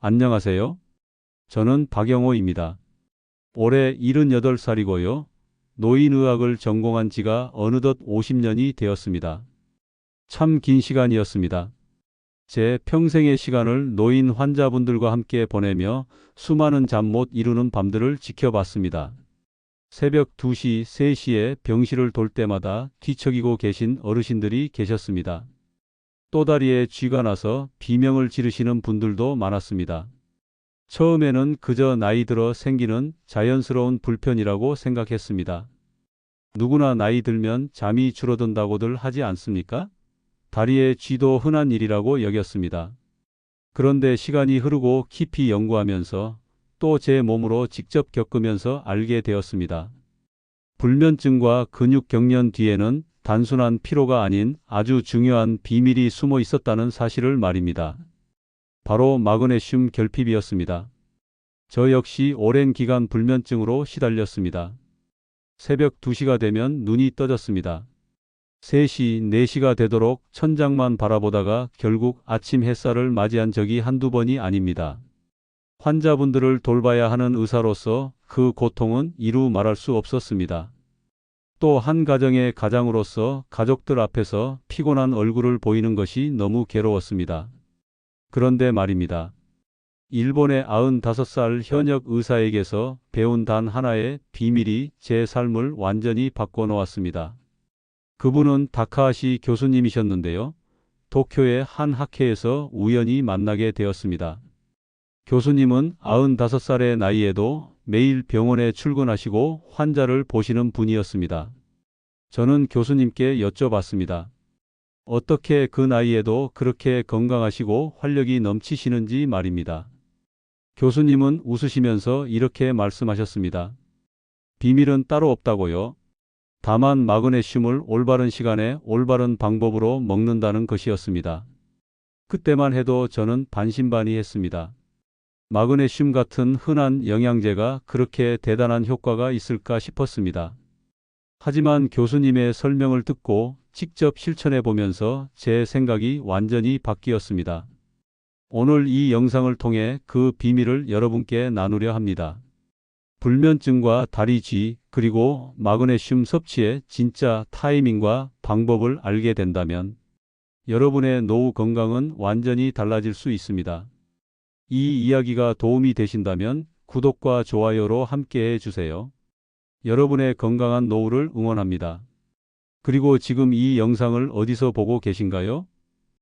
안녕하세요. 저는 박영호입니다. 올해 78살이고요. 노인의학을 전공한 지가 어느덧 50년이 되었습니다. 참 긴 시간이었습니다. 제 평생의 시간을 노인 환자분들과 함께 보내며 수많은 잠 못 이루는 밤들을 지켜봤습니다. 새벽 2시, 3시에 병실을 돌 때마다 뒤척이고 계신 어르신들이 계셨습니다. 또다리에 쥐가 나서 비명을 지르시는 분들도 많았습니다. 처음에는 그저 나이 들어 생기는 자연스러운 불편이라고 생각했습니다. 누구나 나이 들면 잠이 줄어든다고들 하지 않습니까? 다리에 쥐도 흔한 일이라고 여겼습니다. 그런데 시간이 흐르고 깊이 연구하면서 또 제 몸으로 직접 겪으면서 알게 되었습니다. 불면증과 근육 경련 뒤에는 단순한 피로가 아닌 아주 중요한 비밀이 숨어 있었다는 사실을 말입니다. 바로 마그네슘 결핍이었습니다. 저 역시 오랜 기간 불면증으로 시달렸습니다. 새벽 2시가 되면 눈이 떠졌습니다. 3시, 4시가 되도록 천장만 바라보다가 결국 아침 햇살을 맞이한 적이 한두 번이 아닙니다. 환자분들을 돌봐야 하는 의사로서 그 고통은 이루 말할 수 없었습니다. 또 한 가정의 가장으로서 가족들 앞에서 피곤한 얼굴을 보이는 것이 너무 괴로웠습니다. 그런데 말입니다. 일본의 95살 현역 의사에게서 배운 단 하나의 비밀이 제 삶을 완전히 바꿔놓았습니다. 그분은 다카하시 교수님이셨는데요. 도쿄의 한 학회에서 우연히 만나게 되었습니다. 교수님은 95살의 나이에도 매일 병원에 출근하시고 환자를 보시는 분이었습니다. 저는 교수님께 여쭤봤습니다. 어떻게 그 나이에도 그렇게 건강하시고 활력이 넘치시는지 말입니다. 교수님은 웃으시면서 이렇게 말씀하셨습니다. 비밀은 따로 없다고요. 다만 마그네슘을 올바른 시간에 올바른 방법으로 먹는다는 것이었습니다. 그때만 해도 저는 반신반의했습니다. 마그네슘 같은 흔한 영양제가 그렇게 대단한 효과가 있을까 싶었습니다. 하지만 교수님의 설명을 듣고 직접 실천해 보면서 제 생각이 완전히 바뀌었습니다. 오늘 이 영상을 통해 그 비밀을 여러분께 나누려 합니다. 불면증과 다리쥐 그리고 마그네슘 섭취의 진짜 타이밍과 방법을 알게 된다면 여러분의 노후 건강은 완전히 달라질 수 있습니다. 이 이야기가 도움이 되신다면 구독과 좋아요로 함께 해주세요. 여러분의 건강한 노후를 응원합니다. 그리고 지금 이 영상을 어디서 보고 계신가요?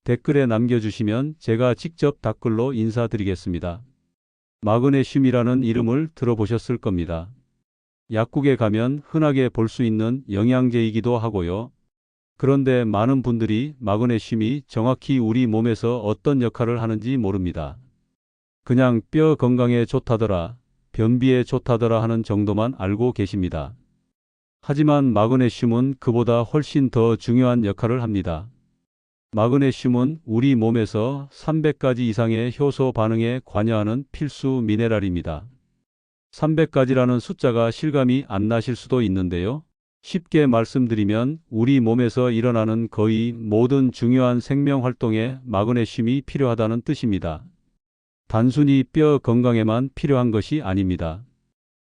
댓글에 남겨주시면 제가 직접 답글로 인사드리겠습니다. 마그네슘이라는 이름을 들어보셨을 겁니다. 약국에 가면 흔하게 볼 수 있는 영양제이기도 하고요. 그런데 많은 분들이 마그네슘이 정확히 우리 몸에서 어떤 역할을 하는지 모릅니다. 그냥 뼈 건강에 좋다더라, 변비에 좋다더라 하는 정도만 알고 계십니다. 하지만 마그네슘은 그보다 훨씬 더 중요한 역할을 합니다. 마그네슘은 우리 몸에서 300가지 이상의 효소 반응에 관여하는 필수 미네랄입니다. 300가지라는 숫자가 실감이 안 나실 수도 있는데요. 쉽게 말씀드리면 우리 몸에서 일어나는 거의 모든 중요한 생명 활동에 마그네슘이 필요하다는 뜻입니다. 단순히 뼈 건강에만 필요한 것이 아닙니다.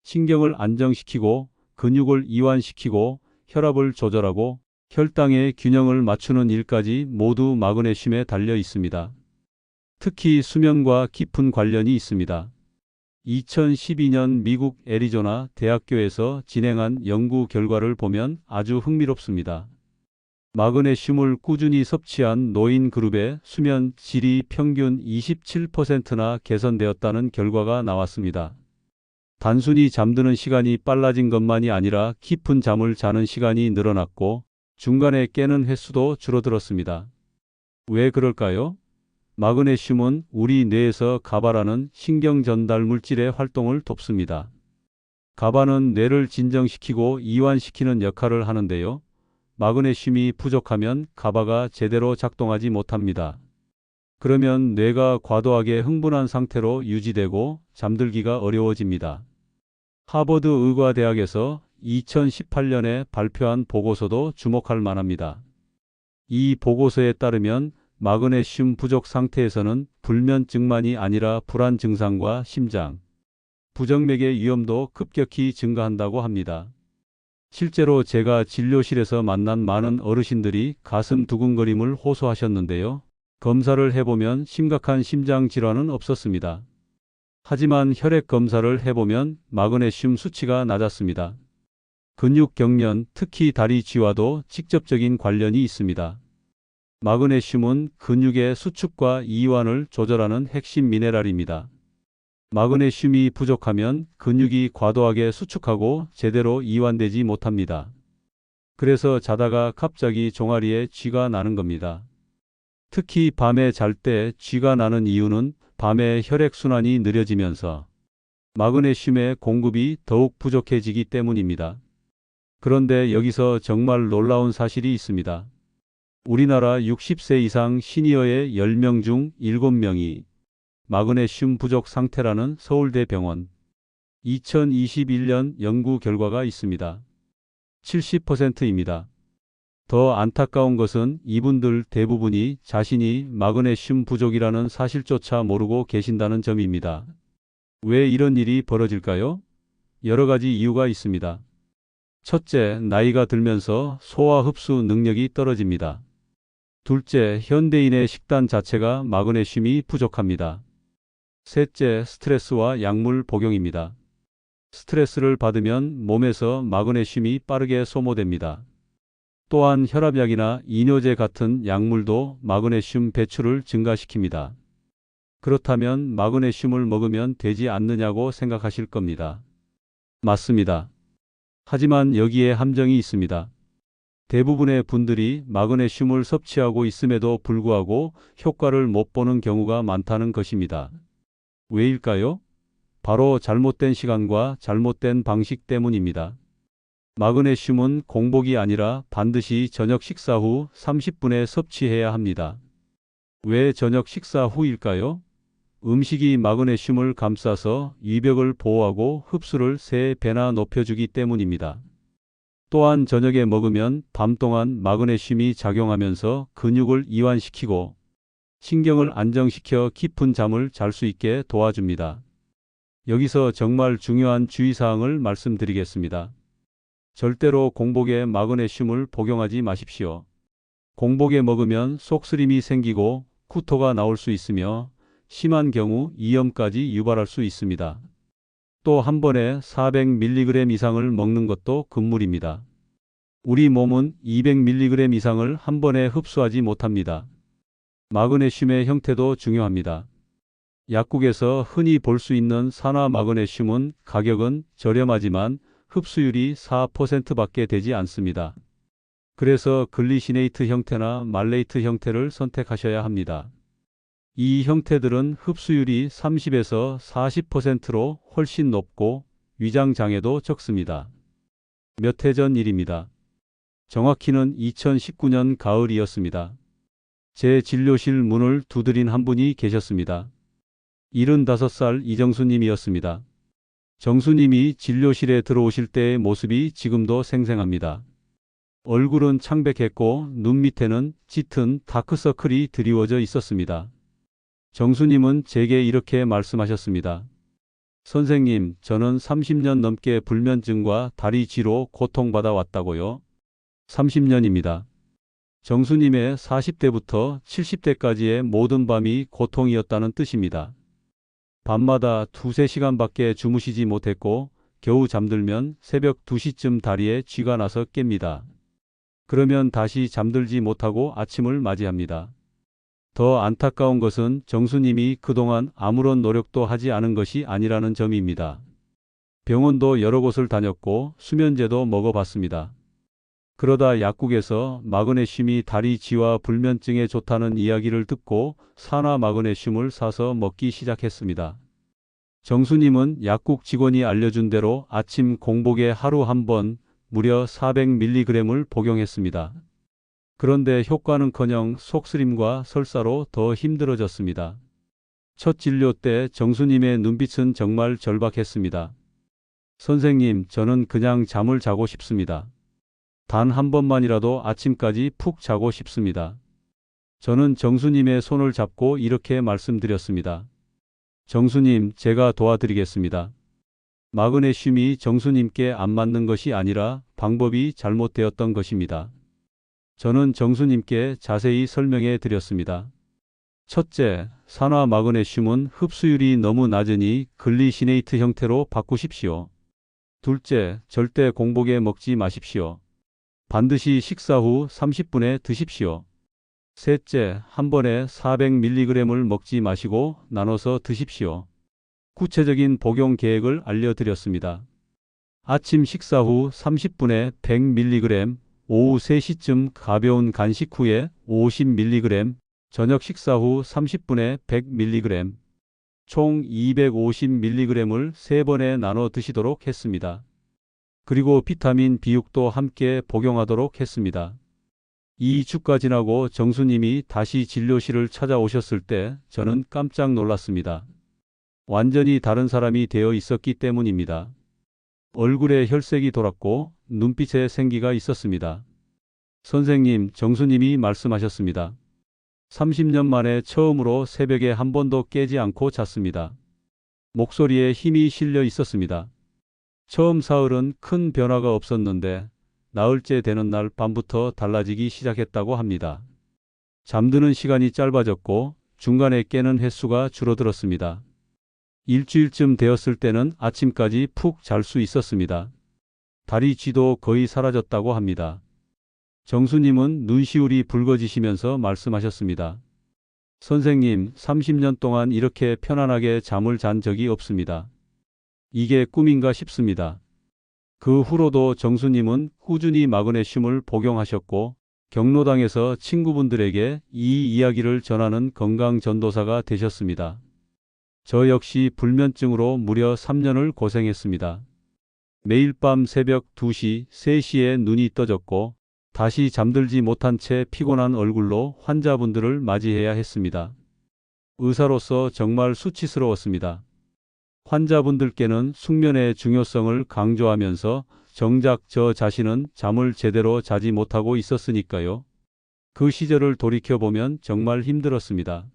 신경을 안정시키고 근육을 이완시키고 혈압을 조절하고 혈당의 균형을 맞추는 일까지 모두 마그네슘에 달려 있습니다. 특히 수면과 깊은 관련이 있습니다. 2012년 미국 애리조나 대학교에서 진행한 연구 결과를 보면 아주 흥미롭습니다. 마그네슘을 꾸준히 섭취한 노인 그룹의 수면 질이 평균 27%나 개선되었다는 결과가 나왔습니다. 단순히 잠드는 시간이 빨라진 것만이 아니라 깊은 잠을 자는 시간이 늘어났고 중간에 깨는 횟수도 줄어들었습니다. 왜 그럴까요? 마그네슘은 우리 뇌에서 가바라는 신경 전달 물질의 활동을 돕습니다. 가바는 뇌를 진정시키고 이완시키는 역할을 하는데요. 마그네슘이 부족하면 가바가 제대로 작동하지 못합니다. 그러면 뇌가 과도하게 흥분한 상태로 유지되고 잠들기가 어려워집니다. 하버드 의과대학에서 2018년에 발표한 보고서도 주목할 만합니다. 이 보고서에 따르면 마그네슘 부족 상태에서는 불면증만이 아니라 불안 증상과 심장, 부정맥의 위험도 급격히 증가한다고 합니다. 실제로 제가 진료실에서 만난 많은 어르신들이 가슴 두근거림을 호소하셨는데요. 검사를 해보면 심각한 심장 질환은 없었습니다. 하지만 혈액 검사를 해보면 마그네슘 수치가 낮았습니다. 근육 경련, 특히 다리 쥐와도 직접적인 관련이 있습니다. 마그네슘은 근육의 수축과 이완을 조절하는 핵심 미네랄입니다. 마그네슘이 부족하면 근육이 과도하게 수축하고 제대로 이완되지 못합니다. 그래서 자다가 갑자기 종아리에 쥐가 나는 겁니다. 특히 밤에 잘 때 쥐가 나는 이유는 밤에 혈액순환이 느려지면서 마그네슘의 공급이 더욱 부족해지기 때문입니다. 그런데 여기서 정말 놀라운 사실이 있습니다. 우리나라 60세 이상 시니어의 10명 중 7명이 마그네슘 부족 상태라는 서울대병원 2021년 연구 결과가 있습니다. 70%입니다. 더 안타까운 것은 이분들 대부분이 자신이 마그네슘 부족이라는 사실조차 모르고 계신다는 점입니다. 왜 이런 일이 벌어질까요? 여러 가지 이유가 있습니다. 첫째, 나이가 들면서 소화 흡수 능력이 떨어집니다. 둘째, 현대인의 식단 자체가 마그네슘이 부족합니다. 셋째, 스트레스와 약물 복용입니다. 스트레스를 받으면 몸에서 마그네슘이 빠르게 소모됩니다. 또한 혈압약이나 이뇨제 같은 약물도 마그네슘 배출을 증가시킵니다. 그렇다면 마그네슘을 먹으면 되지 않느냐고 생각하실 겁니다. 맞습니다. 하지만 여기에 함정이 있습니다. 대부분의 분들이 마그네슘을 섭취하고 있음에도 불구하고 효과를 못 보는 경우가 많다는 것입니다. 왜일까요? 바로 잘못된 시간과 잘못된 방식 때문입니다. 마그네슘은 공복이 아니라 반드시 저녁 식사 후 30분에 섭취해야 합니다. 왜 저녁 식사 후일까요? 음식이 마그네슘을 감싸서 위벽을 보호하고 흡수를 3배나 높여주기 때문입니다. 또한 저녁에 먹으면 밤 동안 마그네슘이 작용하면서 근육을 이완시키고 신경을 안정시켜 깊은 잠을 잘 수 있게 도와줍니다. 여기서 정말 중요한 주의사항을 말씀드리겠습니다. 절대로 공복에 마그네슘을 복용하지 마십시오. 공복에 먹으면 속쓰림이 생기고 구토가 나올 수 있으며 심한 경우 이염까지 유발할 수 있습니다. 또 한 번에 400mg 이상을 먹는 것도 금물입니다. 우리 몸은 200mg 이상을 한 번에 흡수하지 못합니다. 마그네슘의 형태도 중요합니다. 약국에서 흔히 볼 수 있는 산화 마그네슘은 가격은 저렴하지만 흡수율이 4%밖에 되지 않습니다. 그래서 글리시네이트 형태나 말레이트 형태를 선택하셔야 합니다. 이 형태들은 흡수율이 30에서 40%로 훨씬 높고 위장 장애도 적습니다. 몇 해 전 일입니다. 정확히는 2019년 가을이었습니다. 제 진료실 문을 두드린 한 분이 계셨습니다. 75살 이정수님이었습니다. 정수님이 진료실에 들어오실 때의 모습이 지금도 생생합니다. 얼굴은 창백했고 눈 밑에는 짙은 다크서클이 드리워져 있었습니다. 정수님은 제게 이렇게 말씀하셨습니다. 선생님, 저는 30년 넘게 불면증과 다리 쥐로 고통받아 왔다고요. 30년입니다. 정수님의 40대부터 70대까지의 모든 밤이 고통이었다는 뜻입니다. 밤마다 2~3시간밖에 주무시지 못했고 겨우 잠들면 새벽 2시쯤 다리에 쥐가 나서 깹니다. 그러면 다시 잠들지 못하고 아침을 맞이합니다. 더 안타까운 것은 정수님이 그동안 아무런 노력도 하지 않은 것이 아니라는 점입니다. 병원도 여러 곳을 다녔고 수면제도 먹어봤습니다. 그러다 약국에서 마그네슘이 다리 쥐와 불면증에 좋다는 이야기를 듣고 산화 마그네슘을 사서 먹기 시작했습니다. 정수님은 약국 직원이 알려준 대로 아침 공복에 하루 한 번 무려 400mg을 복용했습니다. 그런데 효과는커녕 속쓰림과 설사로 더 힘들어졌습니다. 첫 진료 때 정수님의 눈빛은 정말 절박했습니다. 선생님, 저는 그냥 잠을 자고 싶습니다. 단 한 번만이라도 아침까지 푹 자고 싶습니다. 저는 정수님의 손을 잡고 이렇게 말씀드렸습니다. 정수님, 제가 도와드리겠습니다. 마그네슘이 정수님께 안 맞는 것이 아니라 방법이 잘못되었던 것입니다. 저는 정수님께 자세히 설명해 드렸습니다. 첫째, 산화 마그네슘은 흡수율이 너무 낮으니 글리시네이트 형태로 바꾸십시오. 둘째, 절대 공복에 먹지 마십시오. 반드시 식사 후 30분에 드십시오. 셋째, 한 번에 400mg을 먹지 마시고 나눠서 드십시오. 구체적인 복용 계획을 알려드렸습니다. 아침 식사 후 30분에 100mg, 오후 3시쯤 가벼운 간식 후에 50mg, 저녁 식사 후 30분에 100mg, 총 250mg을 3번에 나눠 드시도록 했습니다. 그리고 비타민 B6도 함께 복용하도록 했습니다. 2주가 지나고 정수님이 다시 진료실을 찾아오셨을 때 저는 깜짝 놀랐습니다. 완전히 다른 사람이 되어 있었기 때문입니다. 얼굴에 혈색이 돌았고 눈빛에 생기가 있었습니다. 선생님, 정수님이 말씀하셨습니다. 30년 만에 처음으로 새벽에 한 번도 깨지 않고 잤습니다. 목소리에 힘이 실려 있었습니다. 처음 사흘은 큰 변화가 없었는데 나흘째 되는 날 밤부터 달라지기 시작했다고 합니다. 잠드는 시간이 짧아졌고 중간에 깨는 횟수가 줄어들었습니다. 일주일쯤 되었을 때는 아침까지 푹 잘 수 있었습니다. 다리 쥐도 거의 사라졌다고 합니다. 정수님은 눈시울이 붉어지시면서 말씀하셨습니다. 선생님, 30년 동안 이렇게 편안하게 잠을 잔 적이 없습니다. 이게 꿈인가 싶습니다. 그 후로도 정수님은 꾸준히 마그네슘을 복용하셨고 경로당에서 친구분들에게 이 이야기를 전하는 건강 전도사가 되셨습니다. 저 역시 불면증으로 무려 3년을 고생했습니다. 매일 밤 새벽 2시, 3시에 눈이 떠졌고 다시 잠들지 못한 채 피곤한 얼굴로 환자분들을 맞이해야 했습니다. 의사로서 정말 수치스러웠습니다. 환자분들께는 숙면의 중요성을 강조하면서 정작 저 자신은 잠을 제대로 자지 못하고 있었으니까요. 그 시절을 돌이켜보면 정말 힘들었습니다.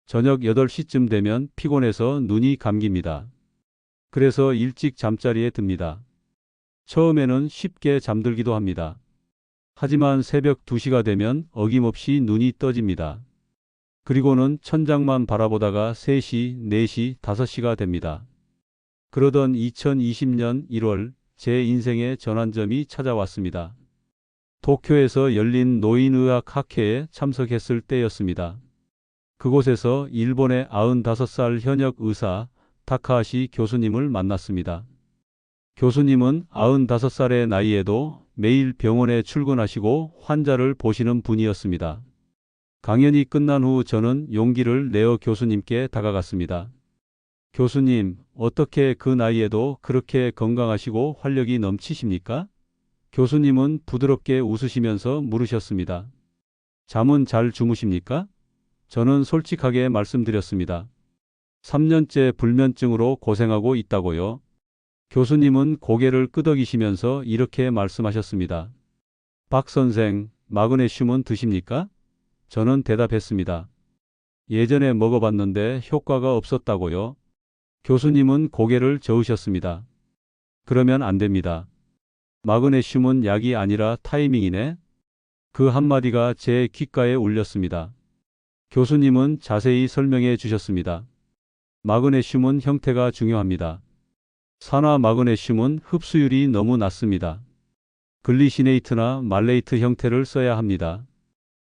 저녁 8시쯤 되면 피곤해서 눈이 감깁니다. 그래서 일찍 잠자리에 듭니다. 처음에는 쉽게 잠들기도 합니다. 하지만 새벽 2시가 되면 어김없이 눈이 떠집니다. 그리고는 천장만 바라보다가 3시, 4시, 5시가 됩니다. 그러던 2020년 1월 제 인생의 전환점이 찾아왔습니다. 도쿄에서 열린 노인의학 학회에 참석했을 때였습니다. 그곳에서 일본의 95살 현역 의사 타카하시 교수님을 만났습니다. 교수님은 95살의 나이에도 매일 병원에 출근하시고 환자를 보시는 분이었습니다. 강연이 끝난 후 저는 용기를 내어 교수님께 다가갔습니다. 교수님, 어떻게 그 나이에도 그렇게 건강하시고 활력이 넘치십니까? 교수님은 부드럽게 웃으시면서 물으셨습니다. 잠은 잘 주무십니까? 저는 솔직하게 말씀드렸습니다. 3년째 불면증으로 고생하고 있다고요. 교수님은 고개를 끄덕이시면서 이렇게 말씀하셨습니다. 박 선생, 마그네슘은 드십니까? 저는 대답했습니다. 예전에 먹어봤는데 효과가 없었다고요. 교수님은 고개를 저으셨습니다. 그러면 안 됩니다. 마그네슘은 약이 아니라 타이밍이네. 그 한마디가 제 귓가에 울렸습니다. 교수님은 자세히 설명해 주셨습니다. 마그네슘은 형태가 중요합니다. 산화 마그네슘은 흡수율이 너무 낮습니다. 글리시네이트나 말레이트 형태를 써야 합니다.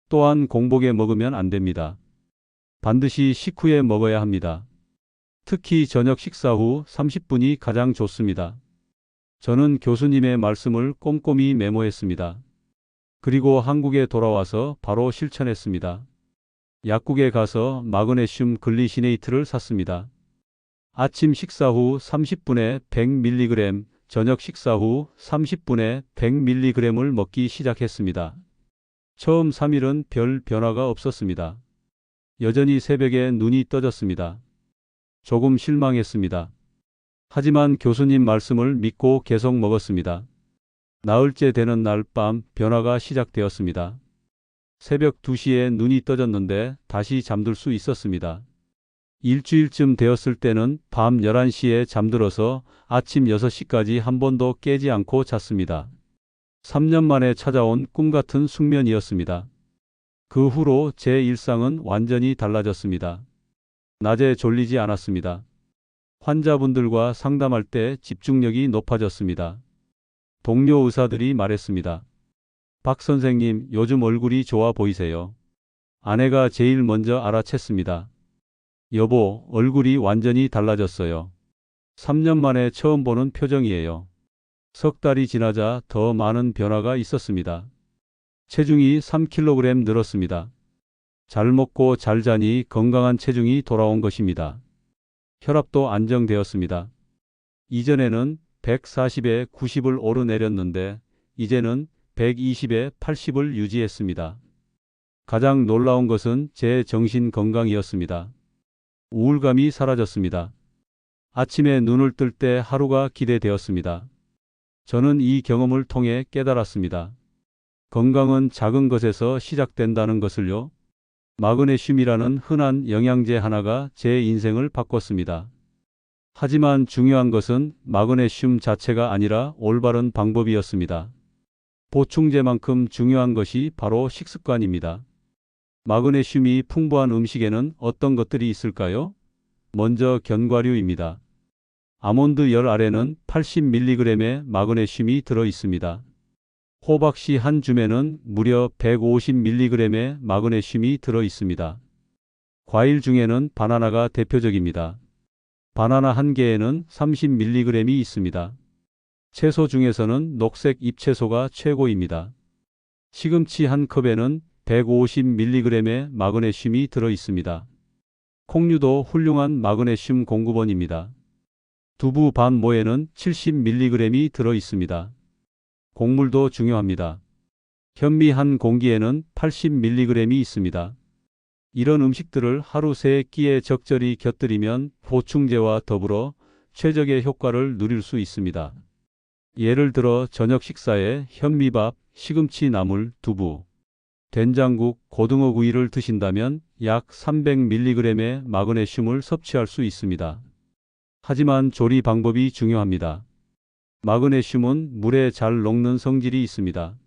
또한 공복에 먹으면 안 됩니다. 반드시 식후에 먹어야 합니다. 특히 저녁 식사 후 30분이 가장 좋습니다. 저는 교수님의 말씀을 꼼꼼히 메모했습니다. 그리고 한국에 돌아와서 바로 실천했습니다. 약국에 가서 마그네슘 글리시네이트를 샀습니다. 아침 식사 후 30분에 100mg, 저녁 식사 후 30분에 100mg을 먹기 시작했습니다. 처음 3일은 별 변화가 없었습니다. 여전히 새벽에 눈이 떠졌습니다. 조금 실망했습니다. 하지만 교수님 말씀을 믿고 계속 먹었습니다. 나흘째 되는 날 밤 변화가 시작되었습니다. 새벽 2시에 눈이 떠졌는데 다시 잠들 수 있었습니다. 일주일쯤 되었을 때는 밤 11시에 잠들어서 아침 6시까지 한 번도 깨지 않고 잤습니다. 3년 만에 찾아온 꿈 같은 숙면이었습니다. 그 후로 제 일상은 완전히 달라졌습니다. 낮에 졸리지 않았습니다. 환자분들과 상담할 때 집중력이 높아졌습니다. 동료 의사들이 말했습니다. 박 선생님, 요즘 얼굴이 좋아 보이세요. 아내가 제일 먼저 알아챘습니다. 여보, 얼굴이 완전히 달라졌어요. 3년 만에 처음 보는 표정이에요. 석 달이 지나자 더 많은 변화가 있었습니다. 체중이 3kg 늘었습니다. 잘 먹고 잘 자니 건강한 체중이 돌아온 것입니다. 혈압도 안정되었습니다. 이전에는 140에 90을 오르내렸는데 이제는 120에 80을 유지했습니다. 가장 놀라운 것은 제 정신 건강이었습니다. 우울감이 사라졌습니다. 아침에 눈을 뜰 때 하루가 기대되었습니다. 저는 이 경험을 통해 깨달았습니다. 건강은 작은 것에서 시작된다는 것을요. 마그네슘이라는 흔한 영양제 하나가 제 인생을 바꿨습니다. 하지만 중요한 것은 마그네슘 자체가 아니라 올바른 방법이었습니다. 보충제만큼 중요한 것이 바로 식습관입니다. 마그네슘이 풍부한 음식에는 어떤 것들이 있을까요? 먼저 견과류입니다. 아몬드 열 알에는 80mg의 마그네슘이 들어 있습니다. 호박씨 한 줌에는 무려 150mg의 마그네슘이 들어 있습니다. 과일 중에는 바나나가 대표적입니다. 바나나 한 개에는 30mg이 있습니다. 채소 중에서는 녹색 잎채소가 최고입니다. 시금치 한 컵에는 150mg의 마그네슘이 들어 있습니다. 콩류도 훌륭한 마그네슘 공급원입니다. 두부 반 모에는 70mg이 들어 있습니다. 곡물도 중요합니다. 현미 한 공기에는 80mg이 있습니다. 이런 음식들을 하루 3끼에 적절히 곁들이면 보충제와 더불어 최적의 효과를 누릴 수 있습니다. 예를 들어 저녁 식사에 현미밥, 시금치 나물, 두부, 된장국, 고등어 구이를 드신다면 약 300mg의 마그네슘을 섭취할 수 있습니다. 하지만 조리 방법이 중요합니다. 마그네슘은 물에 잘 녹는 성질이 있습니다.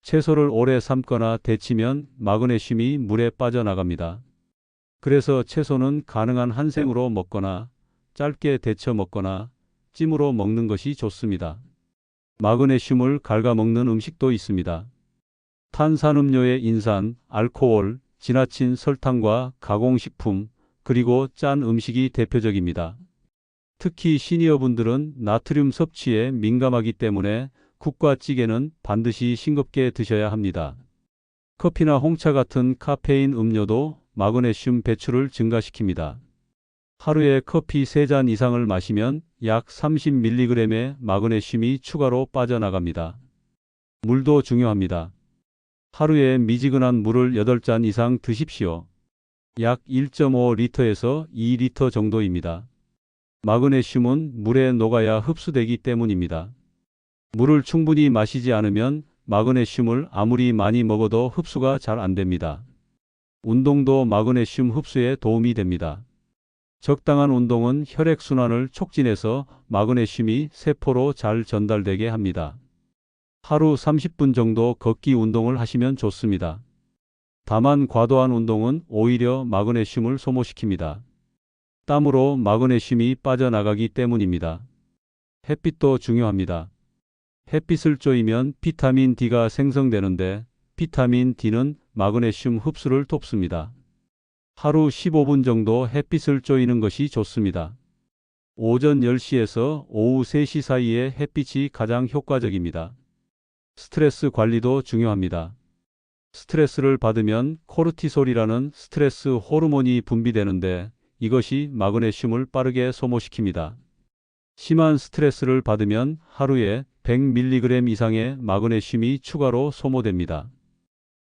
채소를 오래 삶거나 데치면 마그네슘이 물에 빠져나갑니다. 그래서 채소는 가능한 한 생으로 먹거나 짧게 데쳐 먹거나 찜으로 먹는 것이 좋습니다. 마그네슘을 갉아먹는 음식도 있습니다. 탄산음료의 인산, 알코올, 지나친 설탕과 가공식품, 그리고 짠 음식이 대표적입니다. 특히 시니어분들은 나트륨 섭취에 민감하기 때문에 국과 찌개는 반드시 싱겁게 드셔야 합니다. 커피나 홍차 같은 카페인 음료도 마그네슘 배출을 증가시킵니다. 하루에 커피 3잔 이상을 마시면 약 30mg의 마그네슘이 추가로 빠져나갑니다. 물도 중요합니다. 하루에 미지근한 물을 8잔 이상 드십시오. 약 1.5리터에서 2리터 정도입니다. 마그네슘은 물에 녹아야 흡수되기 때문입니다. 물을 충분히 마시지 않으면 마그네슘을 아무리 많이 먹어도 흡수가 잘 안 됩니다. 운동도 마그네슘 흡수에 도움이 됩니다. 적당한 운동은 혈액순환을 촉진해서 마그네슘이 세포로 잘 전달되게 합니다. 하루 30분 정도 걷기 운동을 하시면 좋습니다. 다만 과도한 운동은 오히려 마그네슘을 소모시킵니다. 땀으로 마그네슘이 빠져나가기 때문입니다. 햇빛도 중요합니다. 햇빛을 쬐이면 비타민 D가 생성되는데 비타민 D는 마그네슘 흡수를 돕습니다. 하루 15분 정도 햇빛을 쬐이는 것이 좋습니다. 오전 10시에서 오후 3시 사이에 햇빛이 가장 효과적입니다. 스트레스 관리도 중요합니다. 스트레스를 받으면 코르티솔이라는 스트레스 호르몬이 분비되는데 이것이 마그네슘을 빠르게 소모시킵니다. 심한 스트레스를 받으면 하루에 100mg 이상의 마그네슘이 추가로 소모됩니다.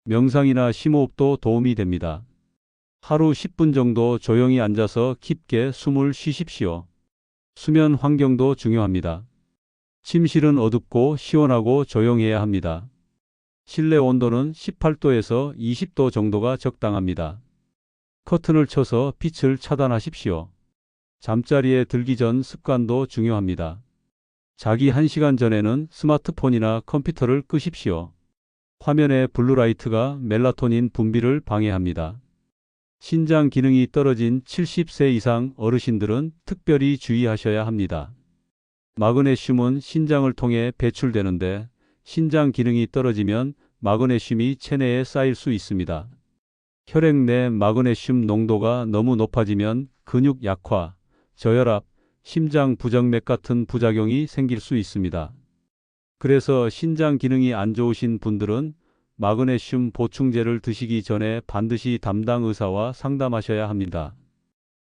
명상이나 심호흡도 도움이 됩니다. 하루 10분 정도 조용히 앉아서 깊게 숨을 쉬십시오. 수면 환경도 중요합니다. 침실은 어둡고 시원하고 조용해야 합니다. 실내 온도는 18도에서 20도 정도가 적당합니다. 커튼을 쳐서 빛을 차단하십시오. 잠자리에 들기 전 습관도 중요합니다. 자기 1시간 전에는 스마트폰이나 컴퓨터를 끄십시오. 화면의 블루라이트가 멜라토닌 분비를 방해합니다. 신장 기능이 떨어진 70세 이상 어르신들은 특별히 주의하셔야 합니다. 마그네슘은 신장을 통해 배출되는데 신장 기능이 떨어지면 마그네슘이 체내에 쌓일 수 있습니다. 혈액 내 마그네슘 농도가 너무 높아지면 근육 약화, 저혈압, 심장 부정맥 같은 부작용이 생길 수 있습니다. 그래서 신장 기능이 안 좋으신 분들은 마그네슘 보충제를 드시기 전에 반드시 담당 의사와 상담하셔야 합니다.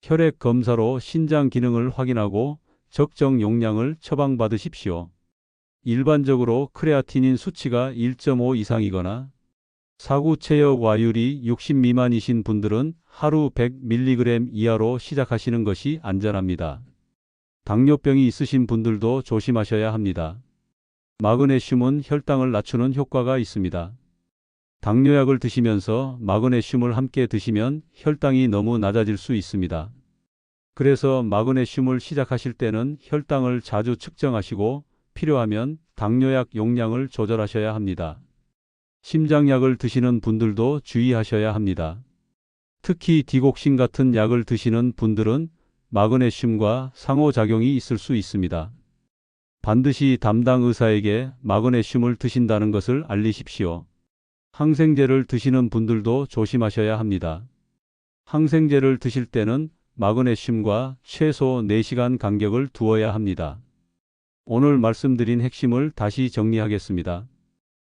혈액 검사로 신장 기능을 확인하고 적정 용량을 처방받으십시오. 일반적으로 크레아티닌 수치가 1.5 이상이거나 사구 체역 와율이 60 미만이신 분들은 하루 100mg 이하로 시작하시는 것이 안전합니다. 당뇨병이 있으신 분들도 조심하셔야 합니다. 마그네슘은 혈당을 낮추는 효과가 있습니다. 당뇨약을 드시면서 마그네슘을 함께 드시면 혈당이 너무 낮아질 수 있습니다. 그래서 마그네슘을 시작하실 때는 혈당을 자주 측정하시고 필요하면 당뇨약 용량을 조절하셔야 합니다. 심장약을 드시는 분들도 주의하셔야 합니다. 특히 디곡신 같은 약을 드시는 분들은 마그네슘과 상호작용이 있을 수 있습니다. 반드시 담당 의사에게 마그네슘을 드신다는 것을 알리십시오. 항생제를 드시는 분들도 조심하셔야 합니다. 항생제를 드실 때는 마그네슘과 최소 4시간 간격을 두어야 합니다. 오늘 말씀드린 핵심을 다시 정리하겠습니다.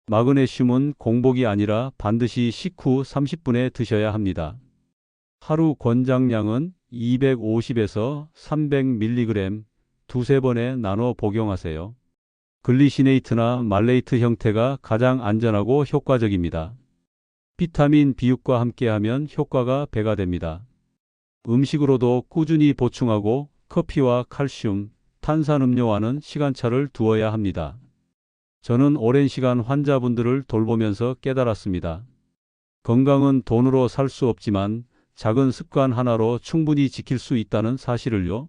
마그네슘은 공복이 아니라 반드시 식후 30분에 드셔야 합니다. 하루 권장량은 250에서 300mg 두세 번에 나눠 복용하세요. 글리시네이트나 말레이트 형태가 가장 안전하고 효과적입니다. 비타민 B6과 함께하면 효과가 배가 됩니다. 음식으로도 꾸준히 보충하고 커피와 칼슘, 탄산음료와는 시간차를 두어야 합니다. 저는 오랜 시간 환자분들을 돌보면서 깨달았습니다. 건강은 돈으로 살 수 없지만 작은 습관 하나로 충분히 지킬 수 있다는 사실을요.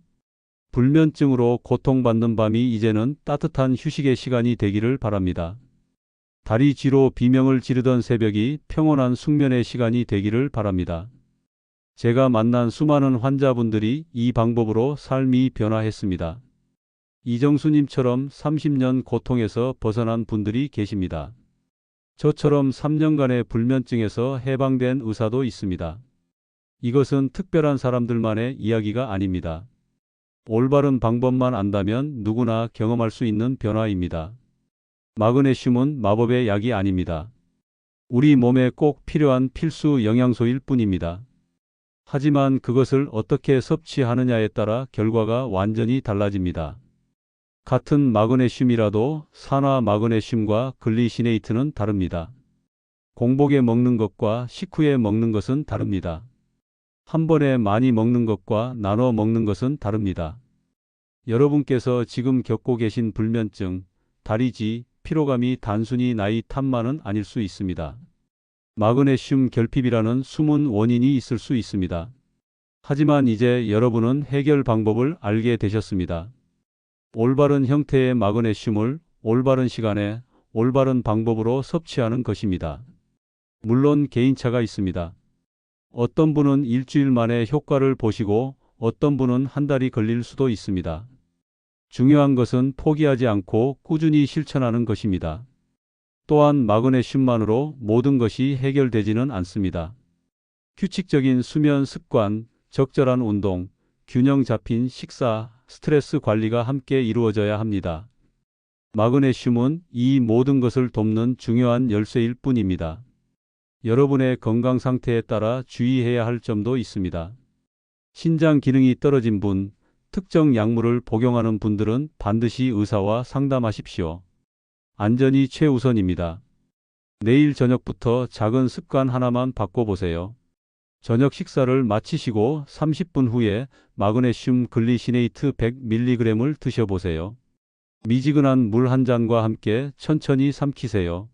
불면증으로 고통받는 밤이 이제는 따뜻한 휴식의 시간이 되기를 바랍니다. 다리 쥐로 비명을 지르던 새벽이 평온한 숙면의 시간이 되기를 바랍니다. 제가 만난 수많은 환자분들이 이 방법으로 삶이 변화했습니다. 이정수님처럼 30년 고통에서 벗어난 분들이 계십니다. 저처럼 3년간의 불면증에서 해방된 의사도 있습니다. 이것은 특별한 사람들만의 이야기가 아닙니다. 올바른 방법만 안다면 누구나 경험할 수 있는 변화입니다. 마그네슘은 마법의 약이 아닙니다. 우리 몸에 꼭 필요한 필수 영양소일 뿐입니다. 하지만 그것을 어떻게 섭취하느냐에 따라 결과가 완전히 달라집니다. 같은 마그네슘이라도 산화 마그네슘과 글리시네이트는 다릅니다. 공복에 먹는 것과 식후에 먹는 것은 다릅니다. 한 번에 많이 먹는 것과 나눠 먹는 것은 다릅니다. 여러분께서 지금 겪고 계신 불면증, 다리쥐, 피로감이 단순히 나이 탓만은 아닐 수 있습니다. 마그네슘 결핍이라는 숨은 원인이 있을 수 있습니다. 하지만 이제 여러분은 해결 방법을 알게 되셨습니다. 올바른 형태의 마그네슘을 올바른 시간에 올바른 방법으로 섭취하는 것입니다. 물론 개인차가 있습니다. 어떤 분은 일주일 만에 효과를 보시고 어떤 분은 한 달이 걸릴 수도 있습니다. 중요한 것은 포기하지 않고 꾸준히 실천하는 것입니다. 또한 마그네슘만으로 모든 것이 해결되지는 않습니다. 규칙적인 수면 습관, 적절한 운동, 균형 잡힌 식사, 스트레스 관리가 함께 이루어져야 합니다. 마그네슘은 이 모든 것을 돕는 중요한 열쇠일 뿐입니다. 여러분의 건강 상태에 따라 주의해야 할 점도 있습니다. 신장 기능이 떨어진 분, 특정 약물을 복용하는 분들은 반드시 의사와 상담하십시오. 안전이 최우선입니다. 내일 저녁부터 작은 습관 하나만 바꿔보세요. 저녁 식사를 마치시고 30분 후에 마그네슘 글리시네이트 100mg을 드셔보세요. 미지근한 물 한 잔과 함께 천천히 삼키세요.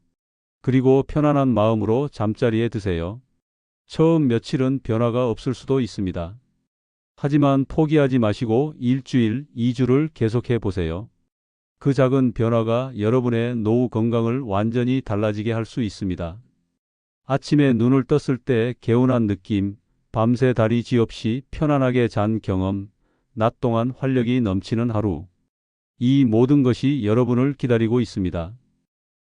그리고 편안한 마음으로 잠자리에 드세요. 처음 며칠은 변화가 없을 수도 있습니다. 하지만 포기하지 마시고 일주일, 2주를 계속해 보세요. 그 작은 변화가 여러분의 노후 건강을 완전히 달라지게 할 수 있습니다. 아침에 눈을 떴을 때 개운한 느낌, 밤새 다리 지없이 편안하게 잔 경험, 낮 동안 활력이 넘치는 하루. 이 모든 것이 여러분을 기다리고 있습니다.